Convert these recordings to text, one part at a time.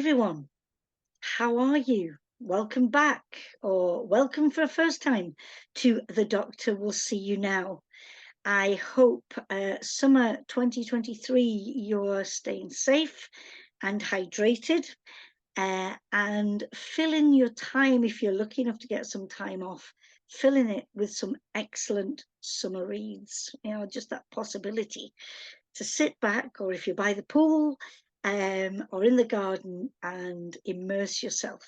everyone. How are you? Welcome back, or welcome for a first time to The Doctor Will See You Now. I hope summer 2023 you're staying safe and hydrated, and fill in your time if you're lucky enough to get some time off. Fill in it with some excellent summer reads, just that possibility to sit back, or if you're by the pool, or in the garden, and immerse yourself.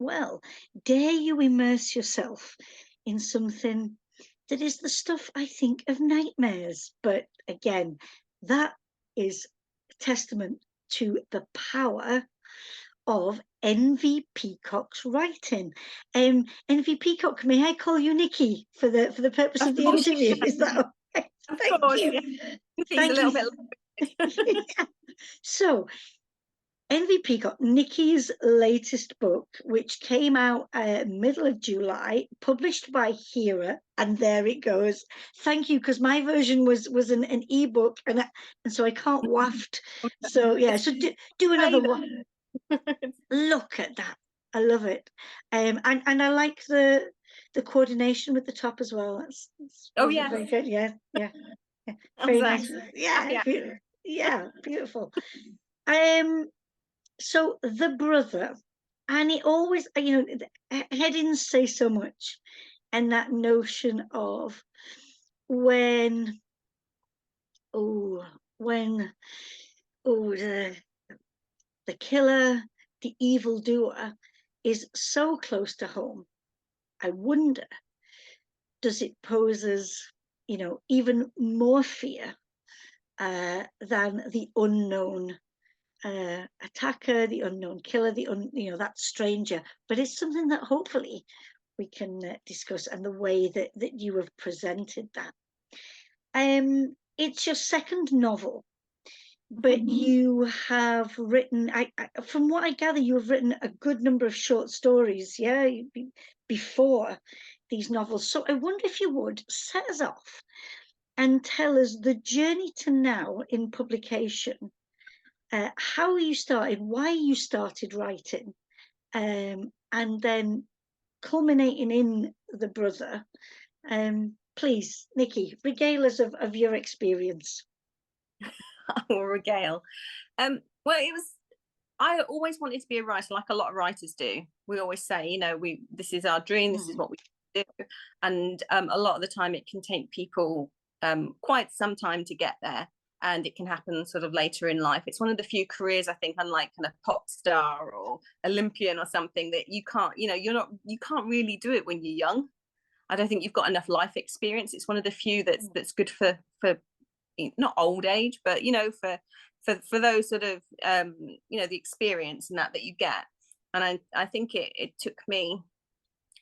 Well, dare you immerse yourself in something that is the stuff, I think, of nightmares? But again, that is testament to the power of Envy Peacock's writing. Envy Peacock, may I call you Nikki for the purpose of the interview? Is that okay? Thank you. Yeah. Thank you. A little bit. So, Envy Peacock, Nikki's latest book, which came out middle of July, published by Hera, and there it goes. Thank you, because my version was an ebook, and so I can't waft. So yeah, so do another one. Look at that. I love it. And I like the coordination with the top as well. That's yeah, very good. Yeah. Very nice. Yeah. Beautiful. So the brother, and it always, headings say so much, and that notion of when the killer, the evildoer, is so close to home. I wonder, does it pose as, even more fear than the unknown attacker, the unknown killer, that stranger? But it's something that hopefully we can discuss, and the way that you have presented that. It's your second novel, but you have written, from what I gather, you have written a good number of short stories, before these novels. So I wonder if you would set us off and tell us the journey to now in publication, how you started, why you started writing, and then culminating in The Brother. Please, Nikki, regale us of your experience. I will regale. Well, I always wanted to be a writer, like a lot of writers do. We always say, this is our dream, this is what we do. And a lot of the time it can take people quite some time to get there. And it can happen sort of later in life. It's one of the few careers, I think, unlike kind of pop star or Olympian or something, that you can't, you can't really do it when you're young. I don't think you've got enough life experience. It's one of the few that's good for not old age, but for those sort of the experience and that you get. And I think it took me,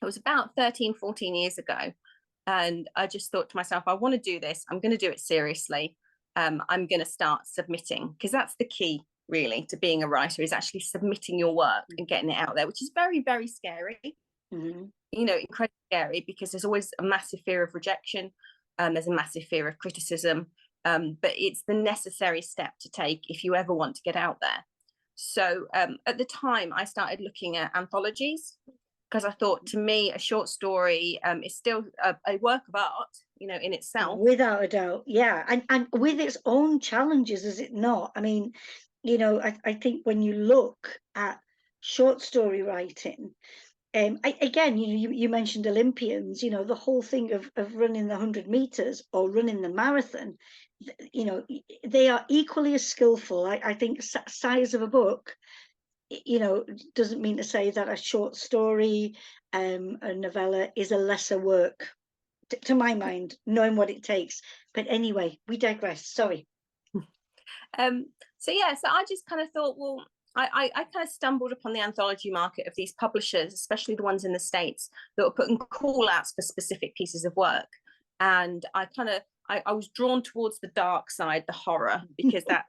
it was about 13-14 years ago, and I just thought to myself, I want to do this, I'm going to do it seriously. I'm going to start submitting, because that's the key really to being a writer, is actually submitting your work and getting it out there, which is very, very scary. Incredibly scary, because there's always a massive fear of rejection, there's a massive fear of criticism, but it's the necessary step to take if you ever want to get out there. So at the time I started looking at anthologies, because I thought, to me, a short story is still a work of art, in itself. Without a doubt, yeah. And with its own challenges, is it not? I mean, I think when you look at short story writing, again, you mentioned Olympians, the whole thing of running the 100 meters or running the marathon, they are equally as skillful. I think size of a book, doesn't mean to say that a short story, a novella, is a lesser work, to my mind, knowing what it takes. But anyway, we digress. Sorry. So I just kind of thought, well, I kind of stumbled upon the anthology market of these publishers, especially the ones in the States, that were putting call outs for specific pieces of work. And I was drawn towards the dark side, the horror, because that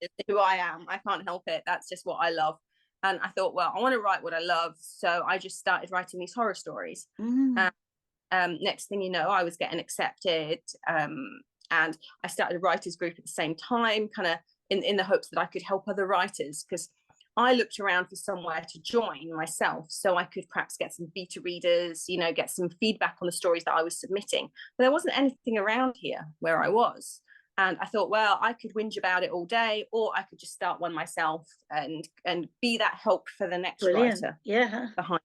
is who I am. I can't help it. That's just what I love. And I thought, well, I want to write what I love. So I just started writing these horror stories. Next thing you know, I was getting accepted. And I started a writers group at the same time, kind of in the hopes that I could help other writers, because I looked around for somewhere to join myself so I could perhaps get some beta readers, get some feedback on the stories that I was submitting. But there wasn't anything around here where I was. And I thought, well, I could whinge about it all day, or I could just start one myself and be that help for the next Brilliant. writer Yeah. behind.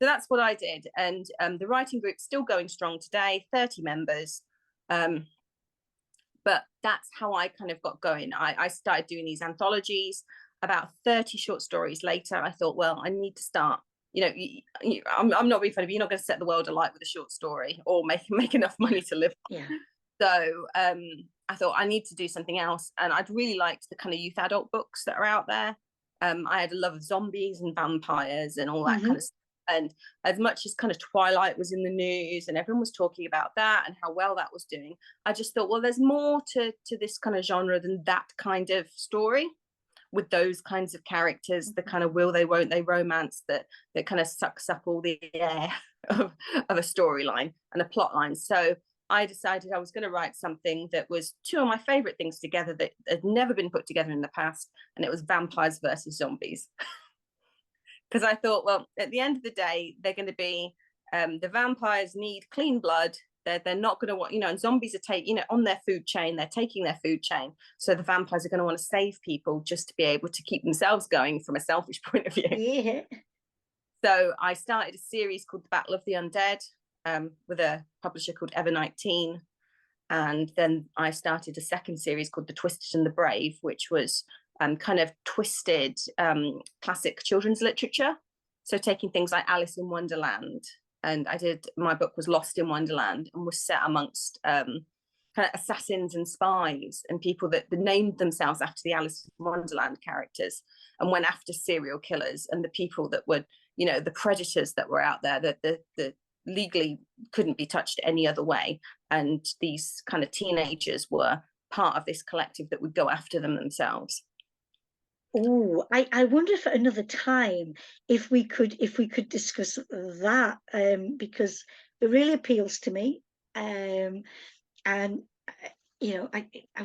So that's what I did. And the writing group's still going strong today, 30 members. But that's how I kind of got going. I started doing these anthologies. About 30 short stories later, I thought, well, I need to start. I'm not being funny, but you're not going to set the world alight with a short story or make enough money to live on. Yeah. So I thought I need to do something else. And I'd really liked the kind of youth adult books that are out there. I had a love of zombies and vampires and all that kind of stuff. And as much as kind of Twilight was in the news and everyone was talking about that and how well that was doing, I just thought, well, there's more to this kind of genre than that kind of story with those kinds of characters, the kind of will they, won't they romance that kind of sucks up all the air of a storyline and a plot line. So I decided I was going to write something that was two of my favorite things together that had never been put together in the past, and it was vampires versus zombies. Because I thought, well, at the end of the day, they're going to be the vampires need clean blood. They're not going to want, and zombies are on their food chain. They're taking their food chain. So the vampires are going to want to save people just to be able to keep themselves going from a selfish point of view. Yeah. So I started a series called The Battle of the Undead with a publisher called Ever 19. And then I started a second series called The Twisted and the Brave, which was kind of twisted classic children's literature. So taking things like Alice in Wonderland, and my book was Lost in Wonderland and was set amongst kind of assassins and spies and people that named themselves after the Alice in Wonderland characters and went after serial killers and the people that were, the predators that were out there that legally couldn't be touched any other way. And these kind of teenagers were part of this collective that would go after them themselves. Oh, I wonder if at another time if we could discuss that, because it really appeals to me. And I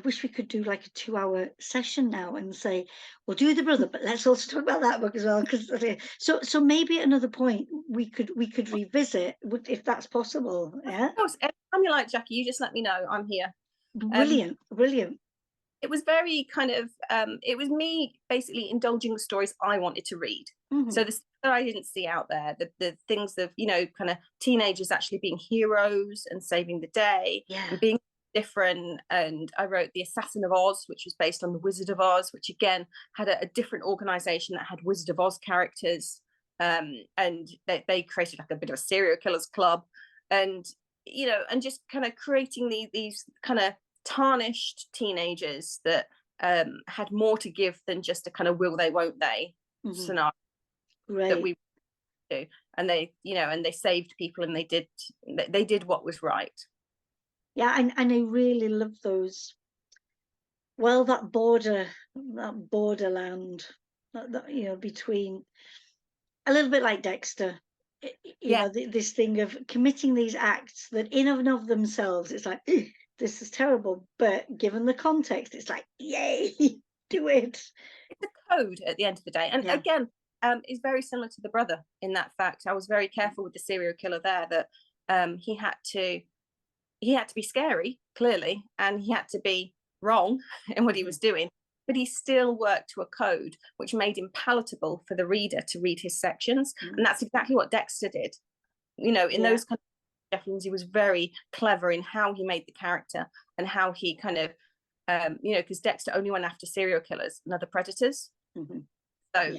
wish we could do like a 2-hour session now and say we'll do the brother, but let's also talk about that book as well. Because so maybe at another point we could revisit if that's possible. Yeah. Of course, anytime you like, Jackie, you just let me know. I'm here. Brilliant, brilliant. It was very kind of it was me basically indulging the stories I wanted to read. So the stuff that I didn't see out there, the things of kind of teenagers actually being heroes and saving the day and being different. And I wrote The Assassin of Oz, which was based on the Wizard of Oz, which again had a different organization that had Wizard of Oz characters, and they created like a bit of a serial killers club, and and just kind of creating these kind of tarnished teenagers that had more to give than just a kind of will they won't they scenario that we do. And they and they saved people and they did what was right. Yeah, and I really love those. Well, that borderland, that between, a little bit like Dexter, this thing of committing these acts that in and of themselves, it's like, this is terrible, but given the context, it's like, yay, do it. It's a code at the end of the day. And again, is very similar to The Brother in that fact. I was very careful with the serial killer there that he had to be scary, clearly, and he had to be wrong in what he was doing, but he still worked to a code which made him palatable for the reader to read his sections. And that's exactly what Dexter did. In those kind of Jeff Lindsay was very clever in how he made the character and how he kind of because Dexter only went after serial killers and other predators. So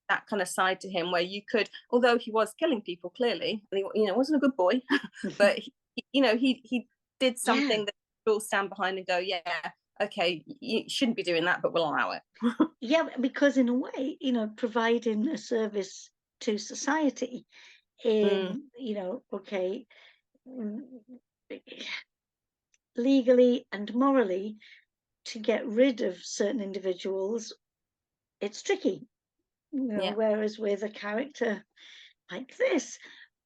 that kind of side to him where you could, although he was killing people clearly, and he wasn't a good boy, but he did something that we'll stand behind and go, yeah, okay, you shouldn't be doing that, but we'll allow it. Yeah, because in a way, providing a service to society in, okay, legally and morally, to get rid of certain individuals, it's tricky. Whereas with a character like this,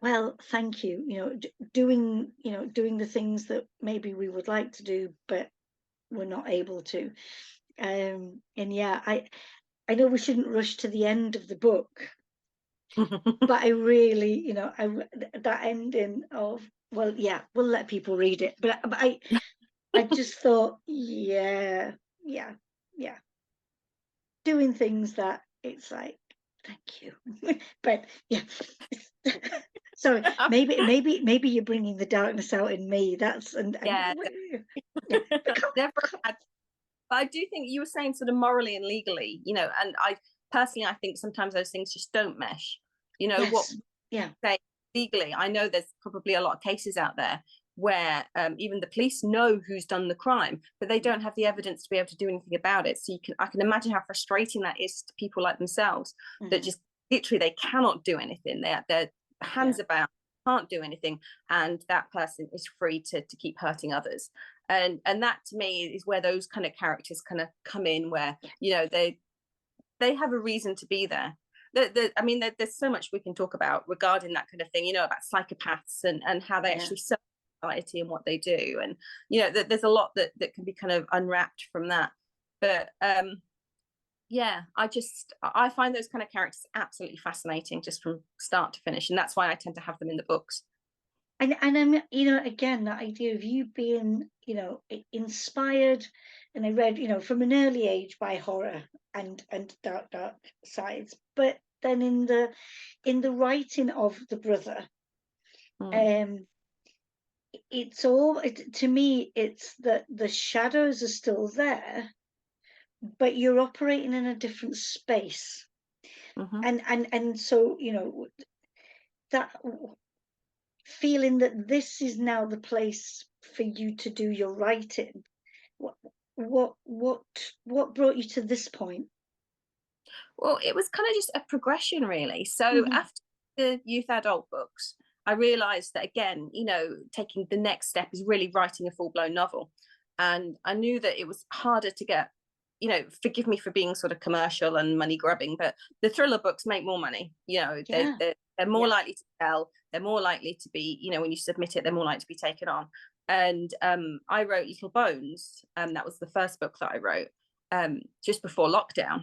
well, thank you, doing the things that maybe we would like to do, but we're not able to. And I know we shouldn't rush to the end of the book, but I really, that ending of, well, yeah, we'll let people read it, but I just thought, yeah, yeah, yeah, doing things that it's like, thank you, but yeah. Sorry, maybe you're bringing the darkness out in me. That's and Yeah, yeah, but never had. But I do think you were saying sort of morally and legally, and I personally, I think sometimes those things just don't mesh. What yes, yeah, say legally, I know there's probably a lot of cases out there where even the police know who's done the crime, but they don't have the evidence to be able to do anything about it. So I can imagine how frustrating that is to people like themselves that mm-hmm, just literally they cannot do anything. Their yeah, hands are bound, can't do anything, and that person is free to keep hurting others. And that to me is where those kind of characters kind of come in, where yeah, they have a reason to be there. I mean, there's so much we can talk about regarding that kind of thing, about psychopaths and how they yeah. actually serve society and what they do. And, there's a lot that can be kind of unwrapped from that. But yeah, I find those kind of characters absolutely fascinating just from start to finish. And that's why I tend to have them in the books. And I'm, again, that idea of you being, inspired, and I read, from an early age by horror and dark sides, but then in the writing of the brother, Mm. um, to me, it's that the shadows are still there, but you're operating in a different space, Mm-hmm. and so that feeling that this is now the place for you to do your writing. What what brought you to this point? Well, it was kind of just a progression, really. So Mm-hmm. after the youth adult books, I realized that again, taking the next step is really writing a full blown novel. And I knew that it was harder to get, forgive me for being sort of commercial and money grubbing, but the thriller books make more money. Yeah, They're more yeah, likely to sell. They're more likely to be, when you submit it, they're more likely to be taken on. And I wrote Little Bones. That was the first book that I wrote just before lockdown,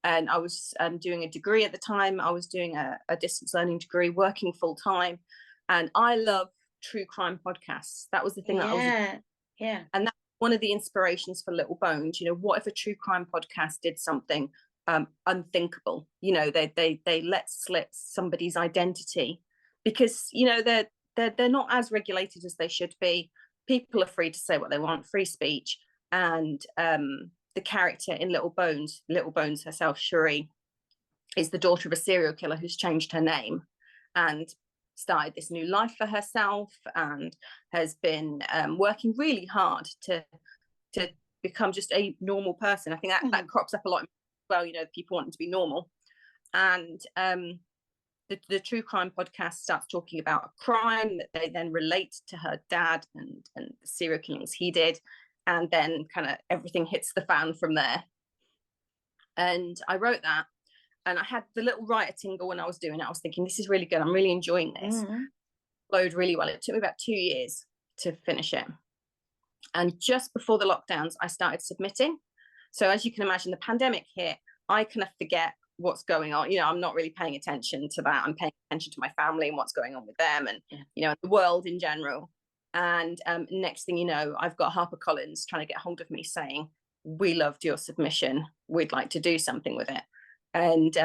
and I was doing a degree at the time. I was doing a distance learning degree, working full time, and I love true crime podcasts. That was the thing that I was, yeah, yeah, and that's one of the inspirations for Little Bones. What if a true crime podcast did something unthinkable? They let slip somebody's identity because they're not as regulated as they should be. People are free to say what they want, free speech, and the character in Little Bones herself, Cherie, is the daughter of a serial killer who's changed her name and started this new life for herself and has been working really hard to become just a normal person. I think that mm-hmm. crops up a lot as well, people wanting to be normal. And the true crime podcast starts talking about a crime that they then relate to her dad and the serial killings he did. And then kind of everything hits the fan from there. And I wrote that, and I had the little writer tingle when I was doing it. I was thinking, this is really good. I'm really enjoying this. Mm-hmm. Flowed really well. It took me about 2 years to finish it. And just before the lockdowns, I started submitting. So as you can imagine, the pandemic hit, I kind of forget what's going on. I'm not really paying attention to that. I'm paying attention to my family and what's going on with them and, the world in general. And next thing you know, I've got HarperCollins trying to get hold of me saying, we loved your submission. We'd like to do something with it. And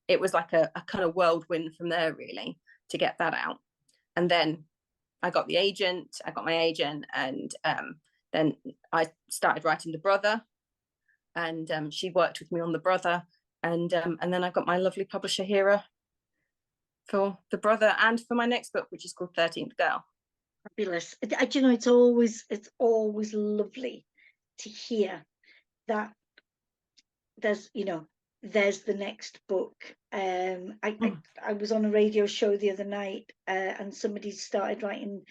it was like a kind of whirlwind from there, really, to get that out. And then I got my agent, and then I started writing The Brother, and she worked with me on The Brother, and then I got my lovely publisher Hera for The Brother and for my next book, which is called 13th Girl. Fabulous. It's always lovely to hear that there's the next book. I was on a radio show the other night, and somebody started writing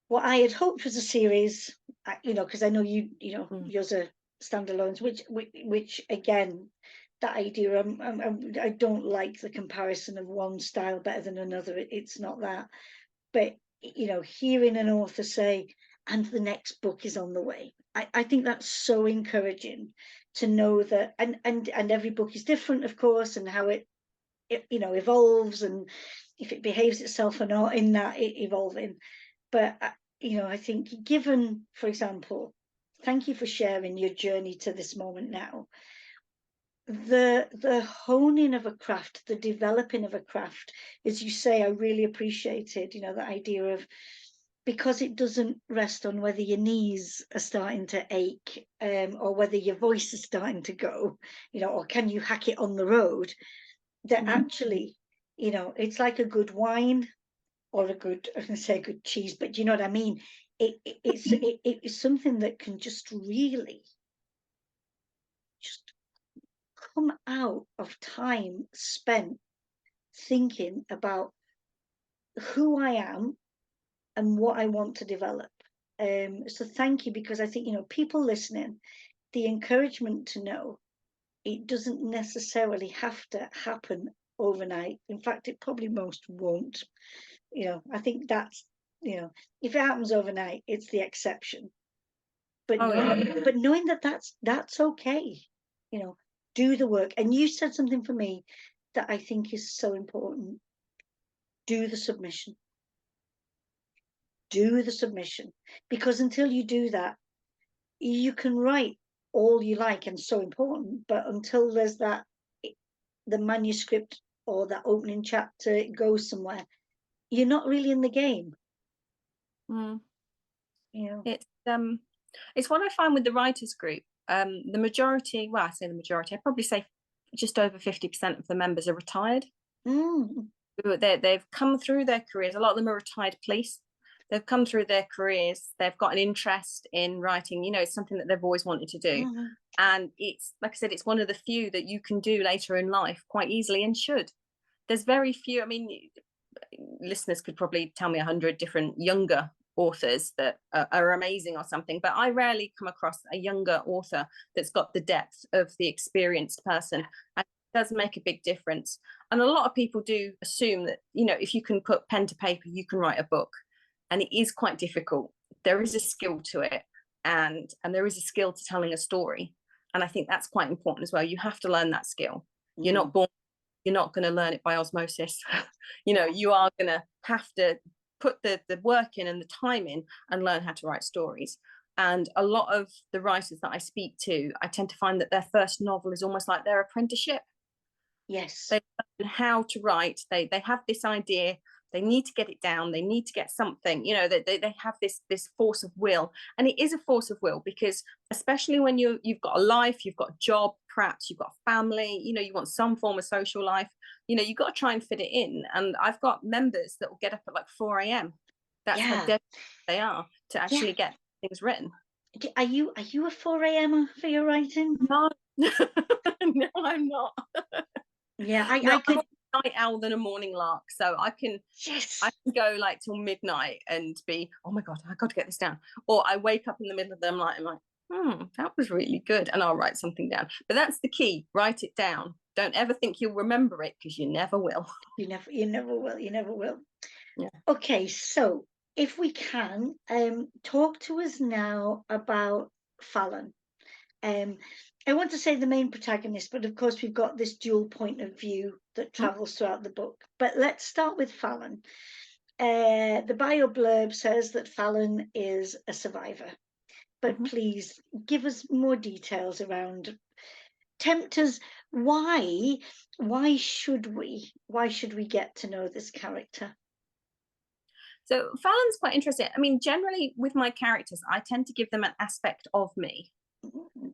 what I had hoped was a series, because I know yours are standalones, which again, that idea, I don't like the comparison of one style better than another. It's not that, but hearing an author say, and the next book is on the way. I think that's so encouraging to know that, and every book is different, of course, and how it evolves, and if it behaves itself or not in that evolving. But I think, given, for example, thank you for sharing your journey to this moment now. The honing of a craft, the developing of a craft, as you say, I really appreciated, the idea of, because it doesn't rest on whether your knees are starting to ache, or whether your voice is starting to go, or can you hack it on the road, that Mm. actually, it's like a good wine, or a good, I was going to say a good cheese, but you know what I mean? It's something that can just really just come out of time spent thinking about who I am and what I want to develop. So thank you, because I think, people listening, the encouragement to know it doesn't necessarily have to happen overnight. In fact, it probably most won't. I think that's, if it happens overnight, it's the exception. But Oh yeah. knowing that that's okay. You know, do the work. And you said something for me that I think is so important. Do the submission. Do the submission. Because until you do that, you can write all you like and so important, but until there's that, the manuscript or that opening chapter, it goes somewhere, you're not really in the game. Mm. You know. It's what I find with the writers group. The majority, well, I say the majority, I'd probably say just over 50% of the members are retired. Mm. They've come through their careers. A lot of them are retired police. They've come through their careers. They've got an interest in writing. It's something that they've always wanted to do. Mm-hmm. And it's, like I said, it's one of the few that you can do later in life quite easily, and should. There's very few. I mean, listeners could probably tell me 100 different younger authors that are amazing or something, but I rarely come across a younger author that's got the depth of the experienced person, and it does make a big difference. And a lot of people do assume that, if you can put pen to paper, you can write a book, and it is quite difficult. There is a skill to it, and there is a skill to telling a story, and I think that's quite important as well. You have to learn that skill. You're not born, you're not going to learn it by osmosis. You are going to have to put the work in and the time in and learn how to write stories. And a lot of the writers that I speak to, I tend to find that their first novel is almost like their apprenticeship. Yes. They learn how to write. They have this idea. They need to get it down. They need to get something. They have this force of will, and it is a force of will, because especially when you've got a life, you've got a job, perhaps you've got a family. You want some form of social life. You've got to try and fit it in. And I've got members that will get up at like 4 a.m. That's how Yeah. dedicated they are to Yeah. actually get things written. Are you a 4 a.m. for your writing? No, no, I'm not. Yeah, I No, I'm could. more a night owl than a morning lark, so I can Yes. go like till midnight and be, oh my god, I got to get this down. Or I wake up in the middle of the night, I'm like, that was really good, and I'll write something down. But that's the key: write it down. Don't ever think you'll remember it, because you never will. You never will. You never will. Yeah. Okay, so if we can, talk to us now about Fallon. Um, I want to say the main protagonist, but of course we've got this dual point of view that travels throughout the book. But let's start with Fallon. The bio blurb says that Fallon is a survivor, but Mm-hmm. please give us more details around tempters. Why should we get to know this character? So Fallon's quite interesting. I mean, generally with my characters, I tend to give them an aspect of me. Mm.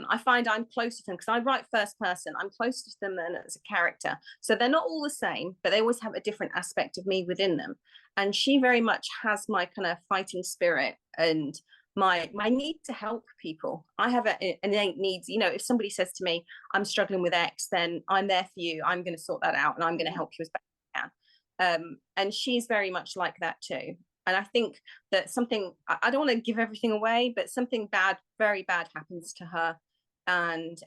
I find I'm closer to them because I write first person. I'm closer to them than as a character. So they're not all the same, but they always have a different aspect of me within them. And she very much has my kind of fighting spirit and my need to help people. I have an innate needs. If somebody says to me, I'm struggling with X, then I'm there for you. I'm going to sort that out, and I'm going to help you as best I can. And she's very much like that too. And I think that I don't want to give everything away, but something bad, very bad happens to her. And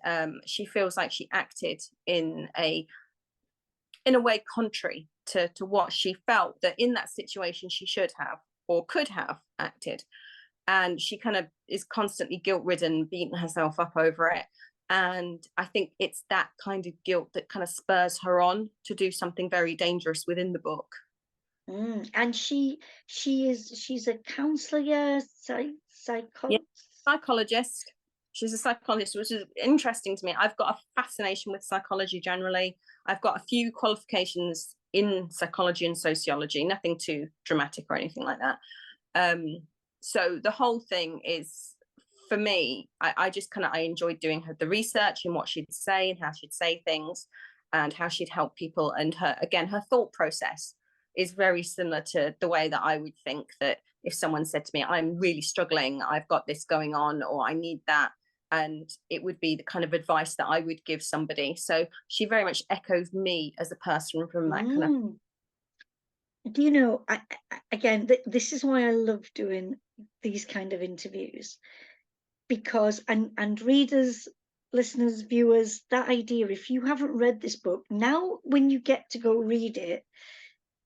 she feels like she acted in a way contrary to what she felt that in that situation she should have or could have acted. and she kind of is constantly guilt-ridden, beating herself up over it. And I think it's that kind of guilt that kind of spurs her on to do something very dangerous within the book. And she's a counselor, yeah, Yeah, psychologist. psychologist. She's a psychologist, which is interesting to me. I've got a fascination with psychology generally. I've got a few qualifications in psychology and sociology, nothing too dramatic or anything like that. So the whole thing is, for me, I just kind of, I enjoyed doing the research and what she'd say and how she'd say things and how she'd help people. And her thought process is very similar to the way that I would think that if someone said to me, I'm really struggling, I've got this going on, or I need that. And it would be the kind of advice that I would give somebody. So she very much echoes me as a person from that kind of. Mm. Do you know, again, this is why I love doing these kind of interviews, because and readers, listeners, viewers, that idea, if you haven't read this book, now when you get to go read it,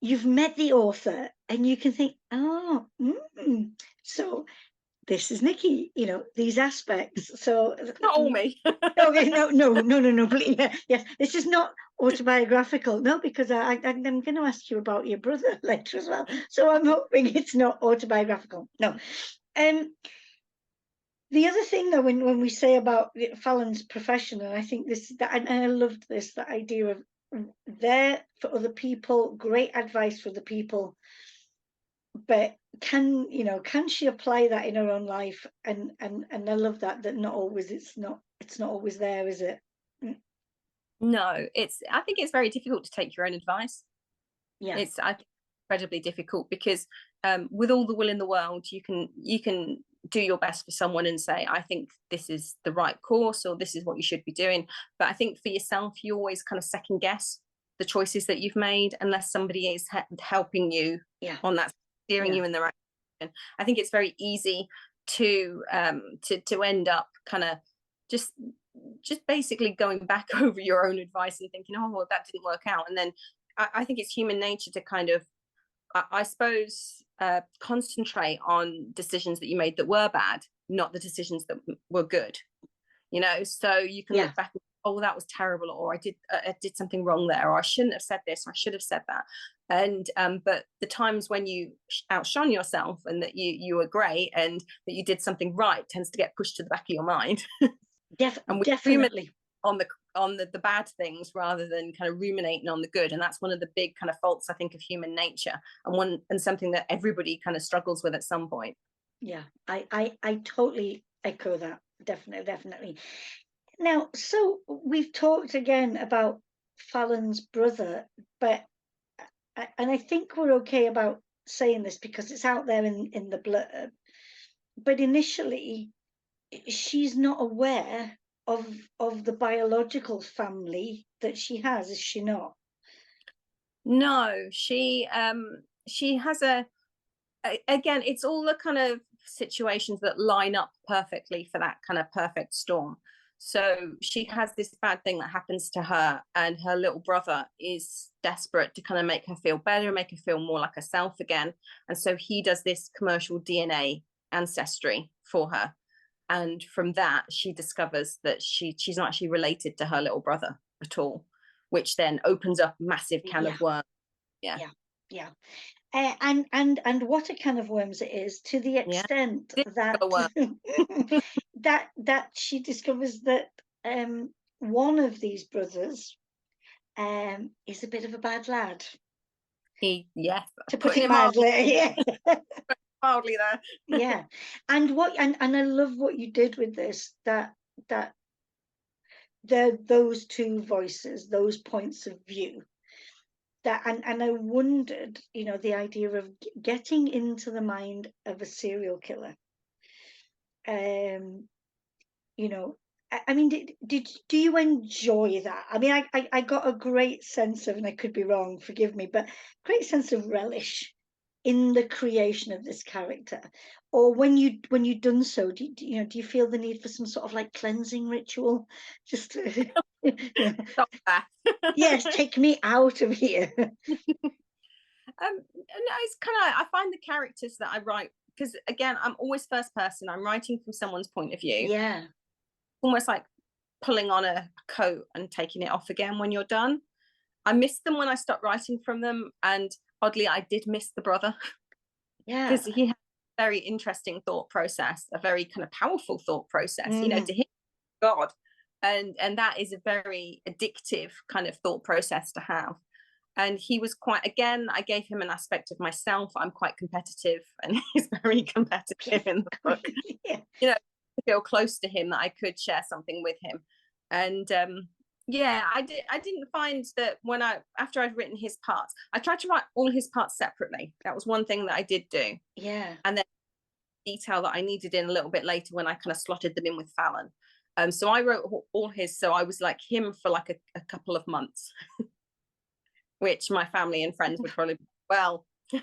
you've met the author and you can think, oh, so this is Nikki, these aspects. So Not all me. okay, no, please, yes, this is not autobiographical. No, because I'm going to ask you about your brother later as well. So I'm hoping it's not autobiographical. No. The other thing, though, when we say about Fallon's profession, and I think and I loved this, the idea of there for other people, great advice for the people, but can she apply that in her own life? And I love that not always, it's not always there, is it? No, I think it's very difficult to take your own advice. Yeah, It's, I think, incredibly difficult because with all the will in the world, you can do your best for someone and say, I think this is the right course, or this is what you should be doing. But I think for yourself, you always kind of second guess the choices that you've made unless somebody is helping you yeah, on that, steering yeah, you in the right direction. I think it's very easy to end up kind of just basically going back over your own advice and thinking, oh, well, that didn't work out. And then I think it's human nature to kind of, I suppose, concentrate on decisions that you made that were bad, not the decisions that were good. So you can yeah, look back, oh, that was terrible, or I did something wrong there, or I shouldn't have said this, or I should have said that. And but the times when you outshone yourself and that you were great and that you did something right tends to get pushed to the back of your mind. And we ruminate definitely. on the bad things rather than kind of ruminating on the good. And that's one of the big kind of faults, I think, of human nature, and something that everybody kind of struggles with at some point. Yeah, I totally echo that. Definitely. Now, so we've talked again about Fallon's brother, but and I think we're okay about saying this because it's out there in the blurb. But initially, she's not aware of the biological family that she has, is she not? No, she has again, it's all the kind of situations that line up perfectly for that kind of perfect storm. So she has this bad thing that happens to her, and her little brother is desperate to kind of make her feel better, make her feel more like herself again. And so he does this commercial DNA ancestry for her. And from that, she discovers that she's not actually related to her little brother at all, which then opens up a massive can Yeah, of worms. Yeah. yeah, yeah. And what a can of worms it is, to the Yeah. extent This that worm. that she discovers that one of these brothers is a bit of a bad lad, Yes, to put putting it it mildly, mildly. Yeah. mildly there. Yeah. And I love what you did with this, that those two voices, those points of view, that and I wondered, the idea of getting into the mind of a serial killer. um you know I mean, do you enjoy that? I mean, I got a great sense of, and I could be wrong, forgive me, but great sense of relish in the creation of this character. Or when you've done so, do you feel the need for some sort of like cleansing ritual, just to Stop that. yes, take me out of here? No, it's kind of, I find the characters that I write because again, I'm always first person. I'm writing from someone's point of view, Yeah. almost like pulling on a coat and taking it off again when you're done. I missed them when I stopped writing from them, and oddly, I did miss the brother Yeah. because he had a very interesting thought process, a very kind of powerful thought process. You know, Mm. to him, God, and that is a very addictive kind of thought process to have. And he was quite, again, I gave him an aspect of myself. I'm quite competitive, and he's very competitive in the book. Yeah. You know, to feel close to him, that I could share something with him. And yeah, I didn't find that when after I'd written his parts, I tried to write all his parts separately. That was one thing that I did do. Yeah. And then detail that I needed in a little bit later when I kind of slotted them in with Fallon. So I wrote all his, so I was like him for like a couple of months, which my family and friends would probably, well, So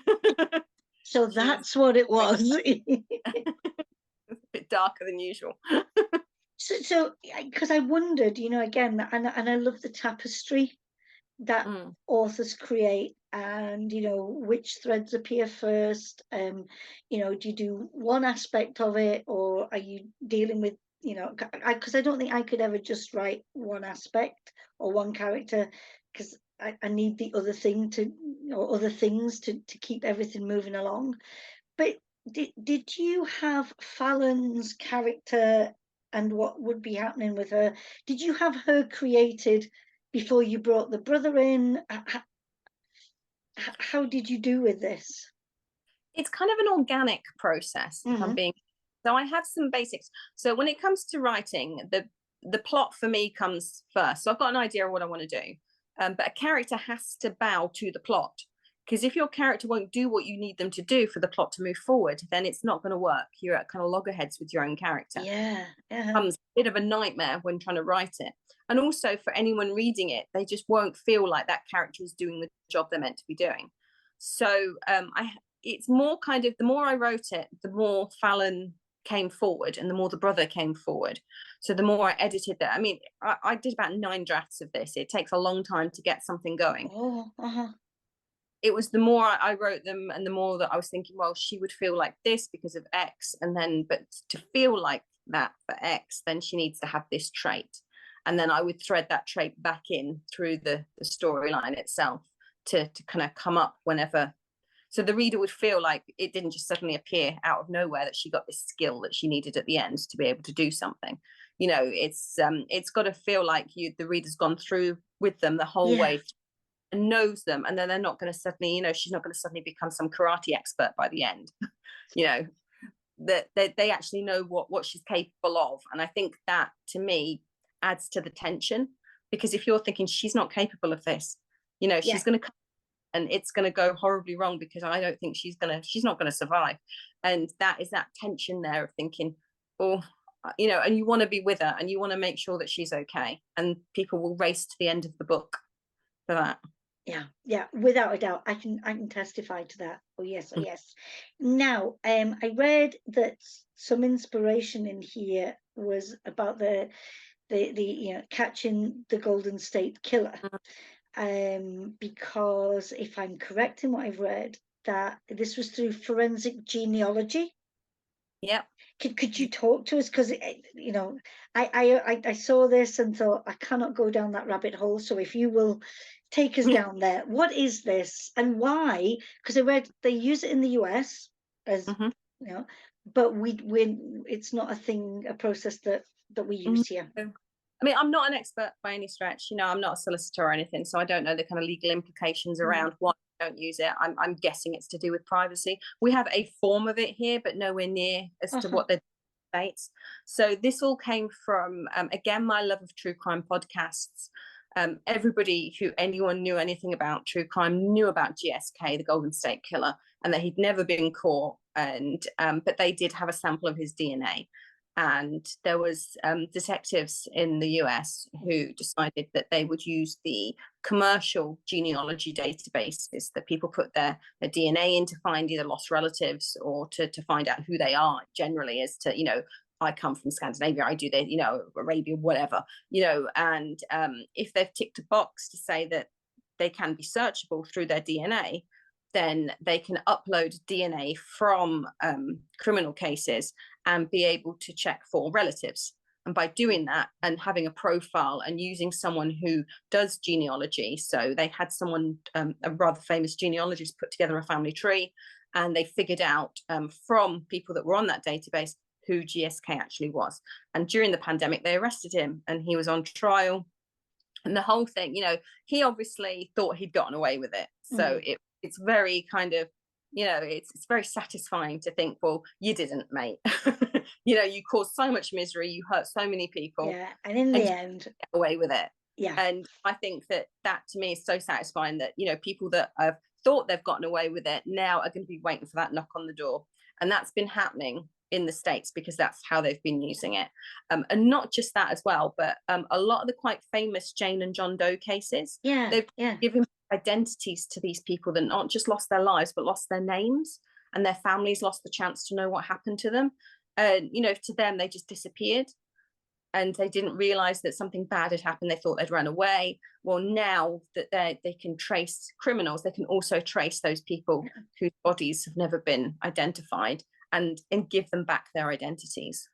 she was that's what it a was. bit darker than usual. So, because I wondered, again, and I love the tapestry that Mm. authors create, and which threads appear first. Do you do one aspect of it, or are you dealing with, because I don't think I could ever just write one aspect or one character, because I need the other thing or other things to keep everything moving along. But did you have Fallon's character and what would be happening with her? Did you have her created before you brought the brother in? How did you do with this? It's kind of an organic process, if I'm Mm-hmm. being. So I have some basics. So when it comes to writing, the plot for me comes first. So I've got an idea of what I want to do, but a character has to bow to the plot. Because if your character won't do what you need them to do for the plot to move forward, then it's not going to work. You're at kind of loggerheads with your own character. Yeah. Uh-huh. Becomes a bit of a nightmare when trying to write it. And also for anyone reading it, they just won't feel like that character is doing the job they're meant to be doing. So it's more kind of, the more I wrote it, the more Fallon came forward and the more the brother came forward. So the more I edited that, I mean, I did about 9 drafts of this. It takes a long time to get something going. Oh, uh-huh. It was the more I wrote them and the more that I was thinking, well, she would feel like this because of X. And then, but to feel like that for X, then she needs to have this trait. And then I would thread that trait back in through the storyline itself to kind of come up whenever. So the reader would feel like it didn't just suddenly appear out of nowhere that she got this skill that she needed at the end to be able to do something. It's got to feel like the reader's gone through with them the whole Yeah. way and knows them, and then they're not going to suddenly, she's not going to suddenly become some karate expert by the end. That they actually know what she's capable of. And I think that to me adds to the tension, because if you're thinking she's not capable of this, Yeah. she's going to come and it's going to go horribly wrong because I don't think she's not going to survive. And that is that tension there of thinking, oh, and you want to be with her and you want to make sure that she's okay, and people will race to the end of the book for that. Yeah, without a doubt. I can testify to that. Oh yes, oh yes. Now, I read that some inspiration in here was about the catching the Golden State Killer. Because if I'm correct in what I've read, that this was through forensic genealogy. Yep. Could you talk to us? Because I saw this and thought I cannot go down that rabbit hole. So if you will take us down there, what is this and why? Because I read they use it in the US as Mm-hmm. but it's not a process that we use here. I mean, I'm not an expert by any stretch. I'm not a solicitor or anything, so I don't know the kind of legal implications around why I don't use it. I'm guessing it's to do with privacy. We have a form of it here, but nowhere near as to what the states. So this all came from, again, my love of true crime podcasts. Anyone knew anything about true crime knew about GSK, the Golden State Killer, and that he'd never been caught. And but they did have a sample of his DNA. And there was detectives in the US who decided that they would use the commercial genealogy databases that people put their DNA in to find either lost relatives or to find out who they are generally, as to, I come from Scandinavia, I do this, Arabia, whatever, and if they've ticked a box to say that they can be searchable through their DNA, then they can upload DNA from criminal cases and be able to check for relatives. And by doing that and having a profile and using someone who does genealogy, so they had someone, a rather famous genealogist, put together a family tree, and they figured out from people that were on that database who GSK actually was. And during the pandemic, they arrested him and he was on trial. And the whole thing, he obviously thought he'd gotten away with it. So it's very kind of, it's very satisfying to think, well, you didn't, mate. You caused so much misery, you hurt so many people. Yeah, and in the end, get away with it. yeah. And I think that to me is so satisfying that, people that have thought they've gotten away with it now are going to be waiting for that knock on the door. And that's been happening in the States because that's how they've been using it. And not just that as well, but a lot of the quite famous Jane and John Doe cases, they've given identities to these people that not just lost their lives, but lost their names, and their families lost the chance to know what happened to them. And, to them, they just disappeared and they didn't realize that something bad had happened. They thought they'd run away. Well, now that they can trace criminals, they can also trace those people whose bodies have never been identified and give them back their identities.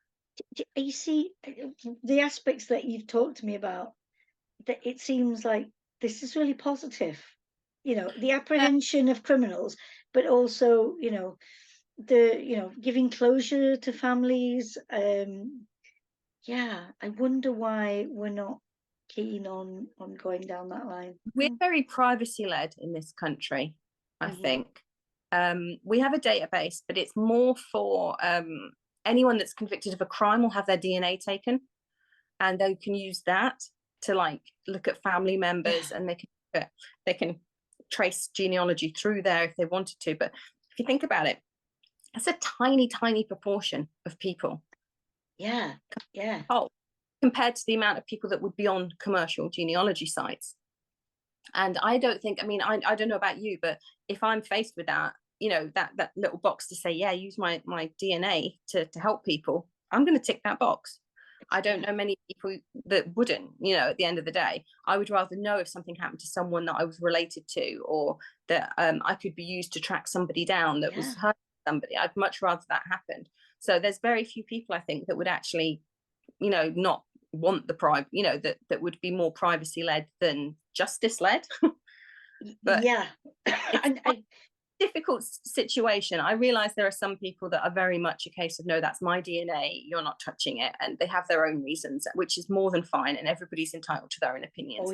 You see, the aspects that you've talked to me about, that it seems like this is really positive. The apprehension of criminals, but also, giving closure to families. I wonder why we're not keen on going down that line. We're very privacy led in this country, I think. We have a database, but it's more for anyone that's convicted of a crime will have their DNA taken, and they can use that to look at family members, and they can trace genealogy through there if they wanted to. But if you think about it, it's a tiny proportion of people. Oh, compared to the amount of people that would be on commercial genealogy sites. And I don't think, I don't know about you, but if I'm faced with that, that little box to say, use my DNA to help people, I'm going to tick that box. I don't know many people that wouldn't, at the end of the day. I would rather know if something happened to someone that I was related to, or that I could be used to track somebody down that was hurting somebody. I'd much rather that happened. So there's very few people, I think, that would actually, not want the that would be more privacy led than justice led. But difficult situation. I realize there are some people that are very much a case of, no, that's my DNA, you're not touching it, and they have their own reasons, which is more than fine, and everybody's entitled to their own opinions.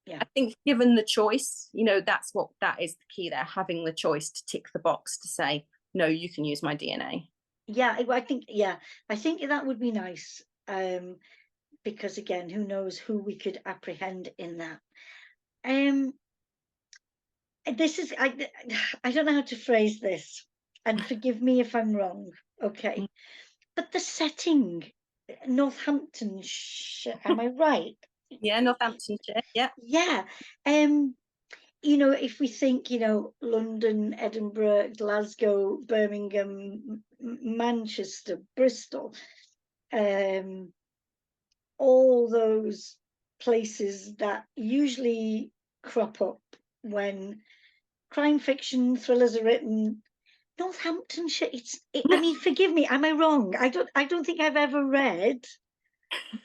I think given the choice, that is the key there, having the choice to tick the box to say, no, you can use my DNA. I think that would be nice, because again, who knows who we could apprehend in that. This is, I don't know how to phrase this, and forgive me if I'm wrong, okay? But the setting, Northamptonshire, am I right? Northamptonshire, yeah. If we think, London, Edinburgh, Glasgow, Birmingham, Manchester, Bristol, all those places that usually crop up when crime fiction thrillers are written. Northamptonshire, forgive me, am I wrong? I don't think I've ever read.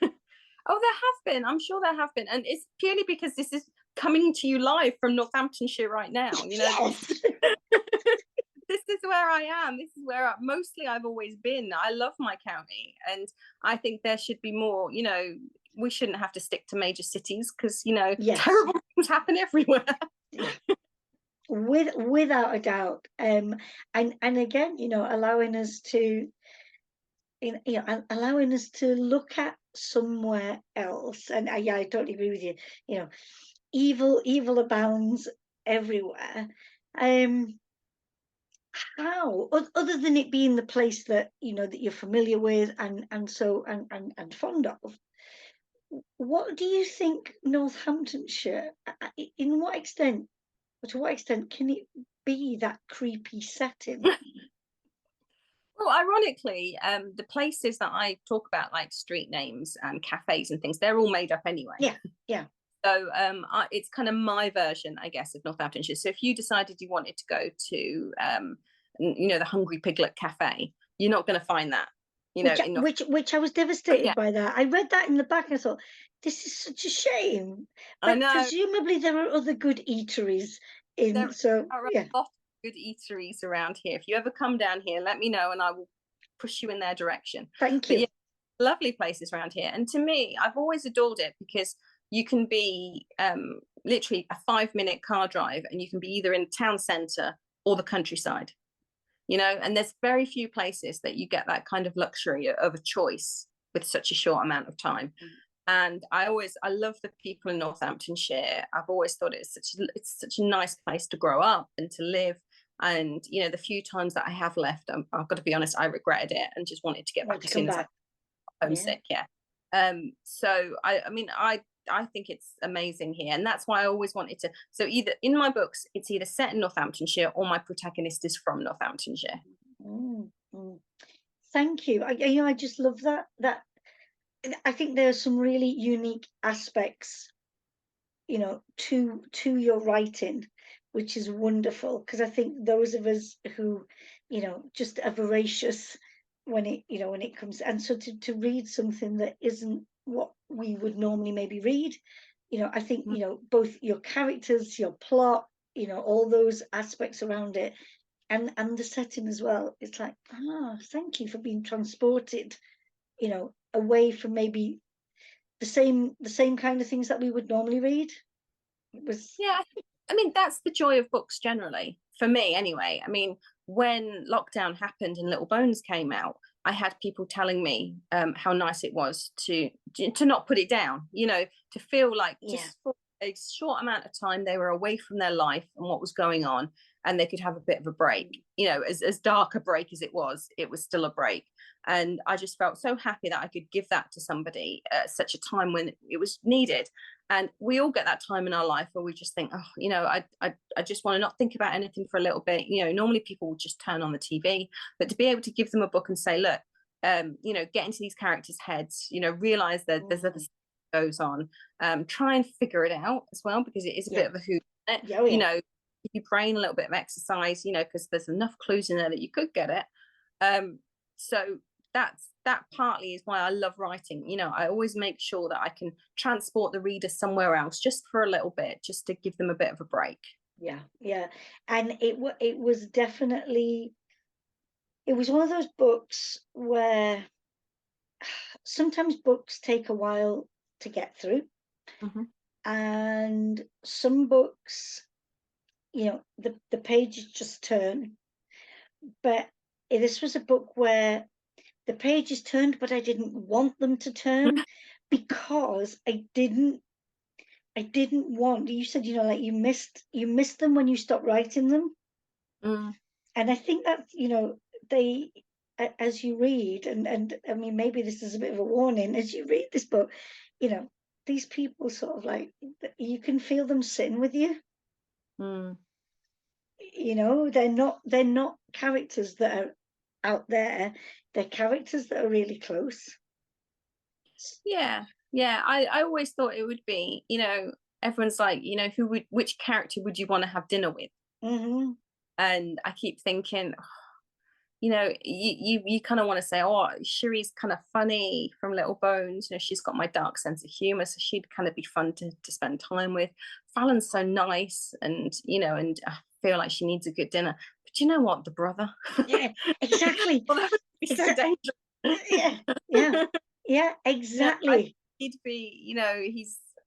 Oh, there have been. I'm sure there have been. And it's purely because this is coming to you live from Northamptonshire right now. Yes. This is where I am. This is where mostly I've always been. I love my county. And I think there should be more, we shouldn't have to stick to major cities because, terrible things happen everywhere. Without a doubt. And again, allowing us to look at somewhere else. And I totally agree with you. Evil abounds everywhere. How, other than it being the place that that you're familiar with and fond of, what do you think Northamptonshire, in what extent, to what extent can it be that creepy setting? Well, ironically, the places that I talk about, like street names and cafes and things, they're all made up anyway. Yeah. So it's kind of my version, I guess, of Northamptonshire. So if you decided you wanted to go to, the Hungry Piglet Cafe, you're not going to find that, Which in North. which I was But devastated yeah, by that. I read that in the back and I thought, this is such a shame. I But know presumably there are other good eateries in, there so are a yeah, lot of good eateries around here. If you ever come down here, let me know and I will push you in their direction. thank But you. yeah, lovely places around here. And to me, I've always adored it because you can be literally a 5-minute car drive and you can be either in town centre or the countryside, and there's very few places that you get that kind of luxury of a choice with such a short amount of time. And I love the people in Northamptonshire. I've always thought it's such a nice place to grow up and to live. And the few times that I have left, I've got to be honest, I regretted it and just wanted to get Want back to as come soon as I back? Yeah. homesick. Yeah. So I mean, I think it's amazing here, and that's why I always wanted to. So either in my books, it's either set in Northamptonshire or my protagonist is from Northamptonshire. Mm, mm. Thank you. I just love that. I think there are some really unique aspects, to your writing, which is wonderful, because I think those of us who, just are voracious when it comes, and so to read something that isn't what we would normally maybe read, I think, both your characters, your plot, all those aspects around it, and the setting as well. It's like, thank you for being transported, away from maybe the same kind of things that we would normally read. It was, Yeah, I mean that's the joy of books generally for me, anyway. I mean, when lockdown happened and Little Bones came out, I had people telling me how nice it was to not put it down. To feel like yeah, just for a short amount of time they were away from their life and what was going on, and they could have a bit of a break. As dark a break as it was still a break. And I just felt so happy that I could give that to somebody at such a time when it was needed. And we all get that time in our life where we just think, oh, I just want to not think about anything for a little bit. Normally people will just turn on the TV, but to be able to give them a book and say, look, get into these characters' heads, realize that there's other mm, stuff that goes on, try and figure it out as well, because it is a yeah, bit of a who, yeah, oh yeah, give your brain a little bit of exercise, because there's enough clues in there that you could get it. So that partly is why I love writing. I always make sure that I can transport the reader somewhere else just for a little bit, just to give them a bit of a break. yeah, yeah. And it was definitely, it was one of those books where sometimes books take a while to get through, Mm-hmm. and some books, the pages just turn. But this was a book where the pages turned, but I didn't want them to turn, because I didn't want, you said, like you missed them when you stopped writing them. Mm. And I think that, they, as you read, and I mean, maybe this is a bit of a warning, as you read this book, you know these people sort of like, you can feel them sitting with you. Mm. They're not characters that are out there. They're characters that are really close. Yeah, yeah. I always thought it would be, everyone's like, which character would you want to have dinner with? Hmm. And I keep thinking, you kind of want to say, oh, Cherie's kind of funny from Little Bones. She's got my dark sense of humor, so she'd kind of be fun to spend time with. Fallon's so nice, and I feel like she needs a good dinner. But you know what, the brother? Yeah, exactly. Well, that would be so Exactly. dangerous. Yeah, yeah, yeah, I exactly. he'd be,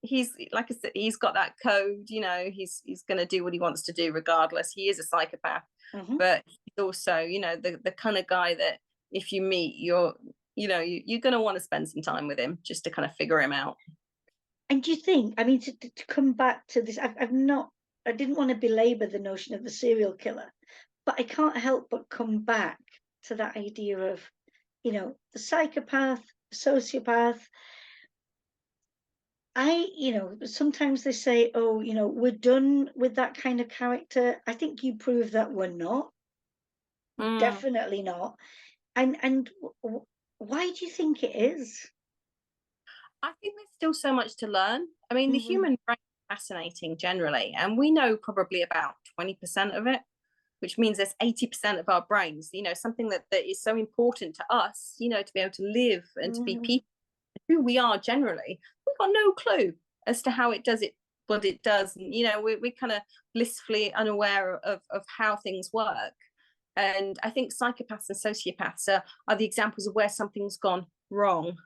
he's like I said, he's got that code. He's going to do what he wants to do regardless. He is a psychopath, Hmm. but he's also, the kind of guy that if you meet, you're going to want to spend some time with him just to kind of figure him out. And do you think, I mean, to come back to this, I didn't want to belabor the notion of the serial killer, but I can't help but come back to that idea of, the psychopath, sociopath. Sometimes they say, oh, we're done with that kind of character. I think you prove that we're not, Mm. definitely not. And why do you think it is? I think there's still so much to learn. I mean, the Mm-hmm. human brain is fascinating generally, and we know probably about 20% of it, which means there's 80% of our brains, something that is so important to us, to be able to live and to be Mm-hmm. people, who we are generally. We've got no clue as to how it does it, what it does. And, we're kind of blissfully unaware of how things work. And I think psychopaths and sociopaths are the examples of where something's gone wrong.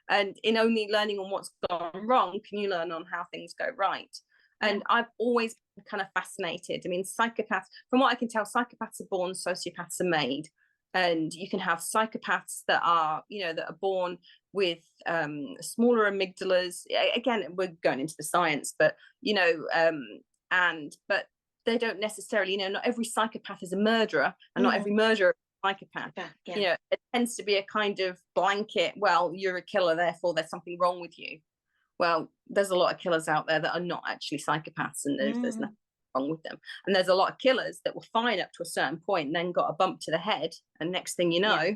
And in only learning on what's gone wrong can you learn on how things go right. Yeah. And I've always been kind of fascinated. I mean, psychopaths, from what I can tell, psychopaths are born, sociopaths are made. And you can have psychopaths that are, that are born with smaller amygdalas. Again, we're going into the science, but but they don't necessarily, not every psychopath is a murderer, and not Mm-hmm. every murderer is a psychopath. Yeah. Yeah. It tends to be a kind of blanket, well, you're a killer, therefore there's something wrong with you. Well, there's a lot of killers out there that are not actually psychopaths, and there's Mm-hmm. nothing wrong with them. And there's a lot of killers that were fine up to a certain point and then got a bump to the head, and next thing you Yeah.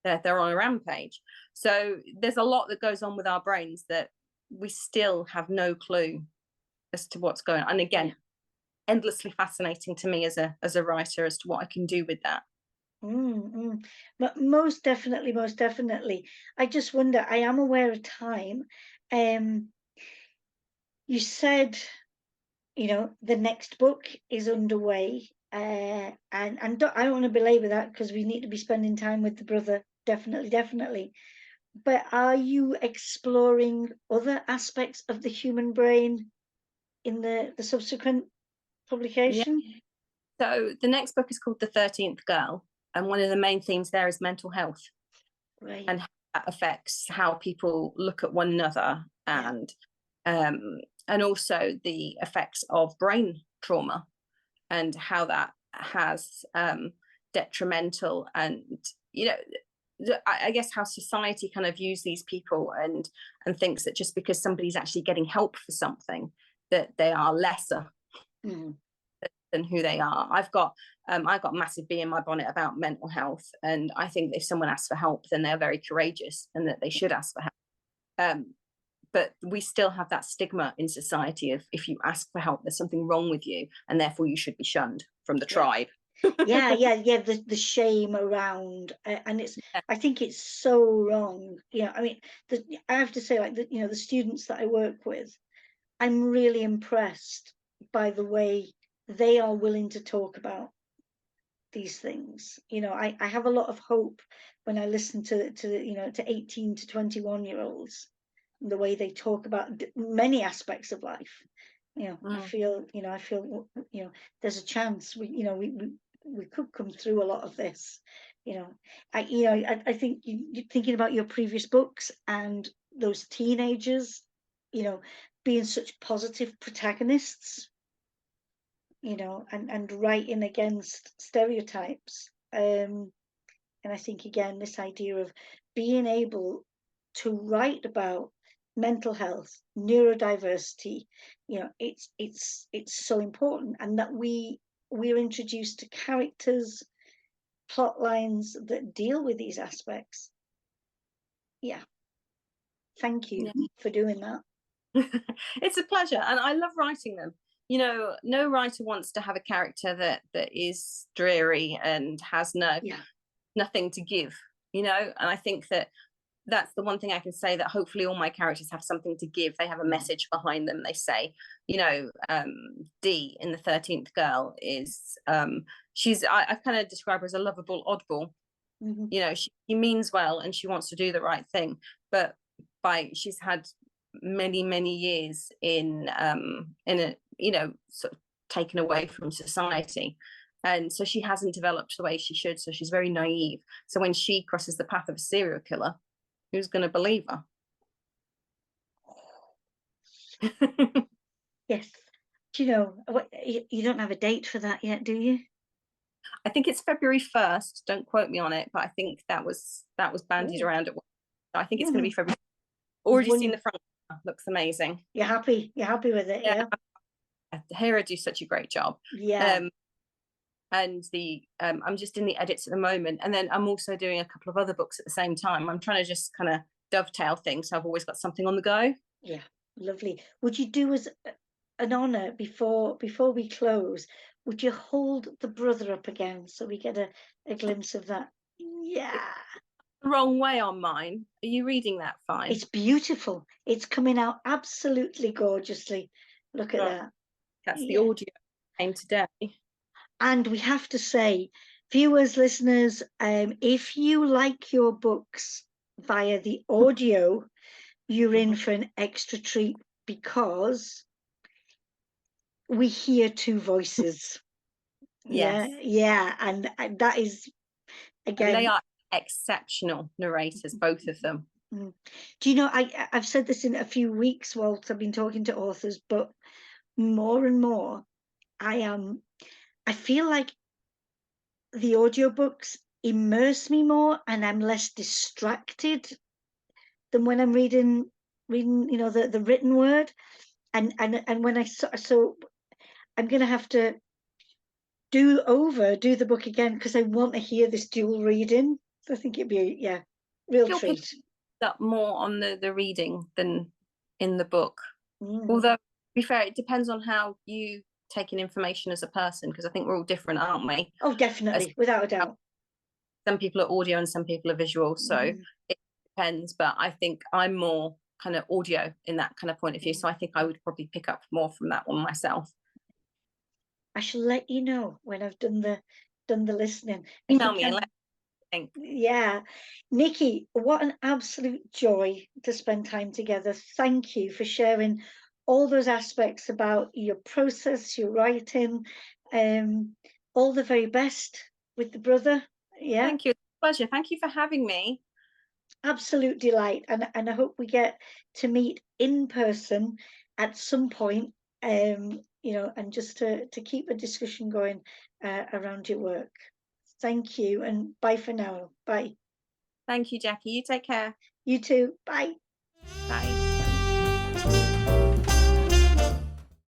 know, they're on a rampage. So there's a lot that goes on with our brains that we still have no clue as to what's going on. And again, Yeah. endlessly fascinating to me as a writer as to what I can do with that. Mm-hmm. But most definitely, most definitely. I just wonder, I am aware of time. Um, you said, the next book is underway. And I don't want to belabor that because we need to be spending time with the brother. Definitely, definitely. But are you exploring other aspects of the human brain in the subsequent Yeah. publication? So the next book is called The 13th Girl. And one of the main themes there is mental health, Right. and how that affects how people look at one another, Yeah. um, and also the effects of brain trauma, and how that has detrimental, and I guess how society kind of views these people, and thinks that just because somebody's actually getting help for something, that they are lesser Mm. than who they are. I've got massive bee in my bonnet about mental health, and I think if someone asks for help, then they're very courageous and that they should ask for help. But we still have that stigma in society of, if you ask for help, there's something wrong with you, and therefore you should be shunned from the Yeah. tribe. Yeah, yeah, yeah. The shame around, and I think it's so wrong. I mean, I have to say, like, the students that I work with, I'm really impressed by the way they are willing to talk about these things. I have a lot of hope when I listen to 18 to 21-year-olds, the way they talk about many aspects of life. I Mm. feel, there's a chance we could come through a lot of this. I think you thinking about your previous books and those teenagers, you know, being such positive protagonists, and writing against stereotypes. And I think again, this idea of being able to write about mental health, neurodiversity, it's so important, and that we're introduced to characters, plot lines that deal with these aspects. Yeah, thank you Yeah. for doing that. It's a pleasure, and I love writing them. No writer wants to have a character that is dreary and has Yeah, nothing to give. And I think that's the one thing I can say, that hopefully all my characters have something to give. They have a message behind them. They say, Dee in The 13th Girl is, I kind of describe her as a lovable oddball. mm-hmm. She means well and she wants to do the right thing, but she's had many years in a, sort of taken away from society, and so she hasn't developed the way she should, so she's very naive. So when she crosses the path of a serial killer, who's going to believe her? Yes. Do you don't have a date for that yet, do you? I think it's February 1st, don't quote me on it, but I think that was bandied Oh, around at work. So I think it's going to be mm, February. Already seen the one. front. Looks amazing. You're happy. You're happy with it, Yeah, yeah? Hera do such a great job. Yeah. um and I'm just in the edits at the moment, and then I'm also doing a couple of other books at the same time. I'm trying to just kind of dovetail things. So I've always got something on the go. Yeah, lovely. Would you do us an honor before we close? Would you hold the brother up again so we get a glimpse of that? Yeah, The wrong way on mine. Are you reading that fine? it's beautiful. It's coming out absolutely gorgeously. Look at Right. that. That's the Yeah. audio came today. And we have to say, viewers, listeners, if you like your books via the audio, you're in Mhm. for an extra treat because we hear two voices. Yeah, Yes. yeah, and that is And they again. are exceptional narrators, both of them. Mm. Do you know? I've said this in a few weeks whilst I've been talking to authors, but more and more, I am. I feel like the audiobooks immerse me more, and I'm less distracted than when I'm reading, the written word. And when so I'm gonna have to do the book again because I want to hear this dual reading. So I think it'd be yeah, real You'll pick treat. up more on the reading than in the book. Mm. Although, to be fair, it depends on how you take in information as a person, because I think we're all different, aren't we? Oh, As definitely, without a doubt. some people are audio and some people are visual, so Mm. it depends. But I think I'm more kind of audio in that kind of point of view, so I think I would probably pick up more from that one myself. I shall let you know when I've done the listening. I Email think me and let I'm me think. yeah. Nikki, what an absolute joy to spend time together. Thank you for sharing all those aspects about your process, your writing, um, all the very best with the brother. Yeah, Thank you. It's a pleasure. Thank you for having me. absolute delight. And I hope we get to meet in person at some point, and just to keep a discussion going around your work. Thank you, and bye for now. Bye. Thank you, Jackie. You take care. You too. Bye. Bye.